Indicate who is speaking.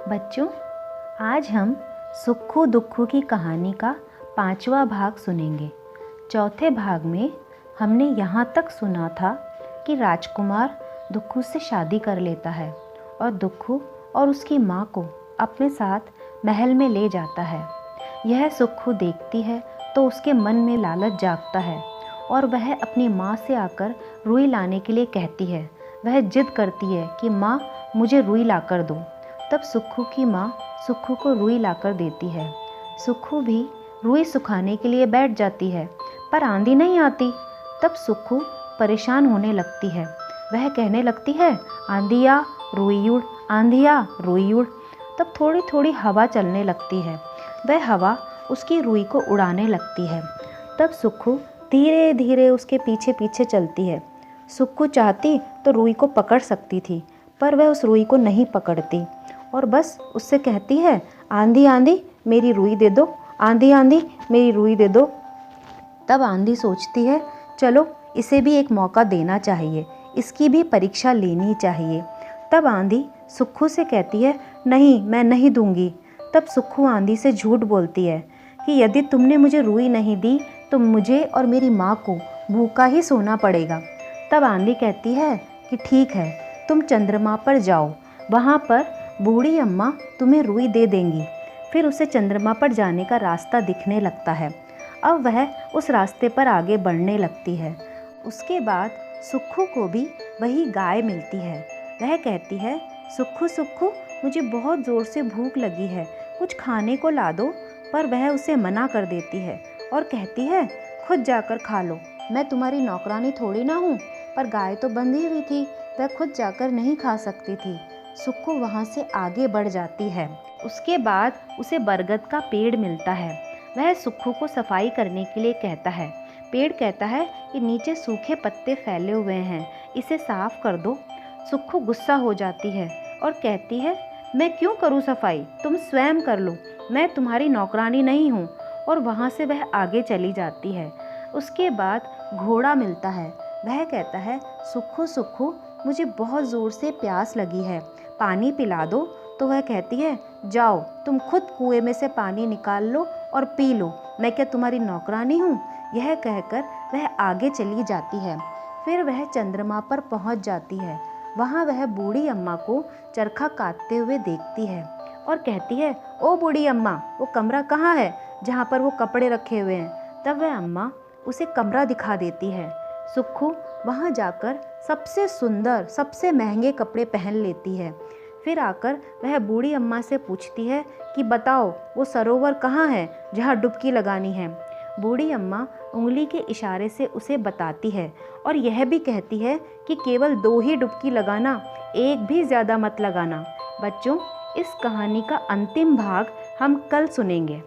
Speaker 1: बच्चों, आज हम सुक्खू दुक्खू की कहानी का 5वां भाग सुनेंगे। चौथे भाग में हमने यहाँ तक सुना था कि राजकुमार दुक्खू से शादी कर लेता है और दुक्खू और उसकी माँ को अपने साथ महल में ले जाता है। यह सुक्खू देखती है तो उसके मन में लालच जागता है और वह अपनी माँ से आकर रुई लाने के लिए कहती है। वह जिद करती है कि माँ, मुझे रुई लाकर दो। तब सुक्खू की माँ सुक्खू को रुई लाकर देती है। सुक्खू भी रुई सुखाने के लिए बैठ जाती है, पर आंधी नहीं आती। तब सुक्खू परेशान होने लगती है। वह कहने लगती है, आंधी आ रुई उड़, आंधी आ रुई उड़। तब थोड़ी थोड़ी हवा चलने लगती है। वह हवा उसकी रुई को उड़ाने लगती है। तब सुक्खू धीरे धीरे उसके पीछे पीछे चलती है। सुक्खू चाहती तो रुई को पकड़ सकती थी, पर वह उस रुई को नहीं पकड़ती और बस उससे कहती है, आंधी आंधी मेरी रुई दे दो, आंधी आंधी मेरी रुई दे दो। तब आंधी सोचती है, चलो इसे भी एक मौका देना चाहिए, इसकी भी परीक्षा लेनी चाहिए। तब आंधी सुक्खू से कहती है, नहीं, मैं नहीं दूंगी। तब सुक्खू आंधी से झूठ बोलती है कि यदि तुमने मुझे रुई नहीं दी तो मुझे और मेरी माँ को भूखा ही सोना पड़ेगा। तब आंधी कहती है कि ठीक है, तुम चंद्रमा पर जाओ, वहाँ पर बूढ़ी अम्मा तुम्हें रुई दे देंगी। फिर उसे चंद्रमा पर जाने का रास्ता दिखने लगता है। अब वह उस रास्ते पर आगे बढ़ने लगती है। उसके बाद सुक्खू को भी वही गाय मिलती है। वह कहती है, सुक्खू सुक्खू, मुझे बहुत ज़ोर से भूख लगी है, कुछ खाने को ला दो। पर वह उसे मना कर देती है और कहती है, खुद जाकर खा लो, मैं तुम्हारी नौकरानी थोड़ी ना हूँ। पर गाय तो बंधी हुई थी, वह खुद जाकर नहीं खा सकती थी। सुक्खू वहाँ से आगे बढ़ जाती है। उसके बाद उसे बरगद का पेड़ मिलता है। वह सुक्खू को सफाई करने के लिए कहता है। पेड़ कहता है कि नीचे सूखे पत्ते फैले हुए हैं, इसे साफ कर दो। सुक्खू गुस्सा हो जाती है और कहती है, मैं क्यों करूँ सफाई, तुम स्वयं कर लो, मैं तुम्हारी नौकरानी नहीं हूँ। और वहाँ से वह आगे चली जाती है। उसके बाद घोड़ा मिलता है। वह कहता है, सुक्खू सुक्खू, मुझे बहुत ज़ोर से प्यास लगी है, पानी पिला दो। तो वह कहती है, जाओ तुम खुद कुएं में से पानी निकाल लो और पी लो, मैं क्या तुम्हारी नौकरानी हूँ। यह कहकर वह आगे चली जाती है। फिर वह चंद्रमा पर पहुँच जाती है। वहाँ वह बूढ़ी अम्मा को चरखा काटते हुए देखती है और कहती है, ओ बूढ़ी अम्मा, वो कमरा कहाँ है जहाँ पर वो कपड़े रखे हुए हैं। तब वह अम्मा उसे कमरा दिखा देती है। सुक्खू वहाँ जाकर सबसे सुंदर, सबसे महंगे कपड़े पहन लेती है। फिर आकर वह बूढ़ी अम्मा से पूछती है कि बताओ, वो सरोवर कहाँ है जहाँ डुबकी लगानी है। बूढ़ी अम्मा उंगली के इशारे से उसे बताती है और यह भी कहती है कि केवल 2 ही डुबकी लगाना, एक भी ज़्यादा मत लगाना। बच्चों, इस कहानी का अंतिम भाग हम कल सुनेंगे।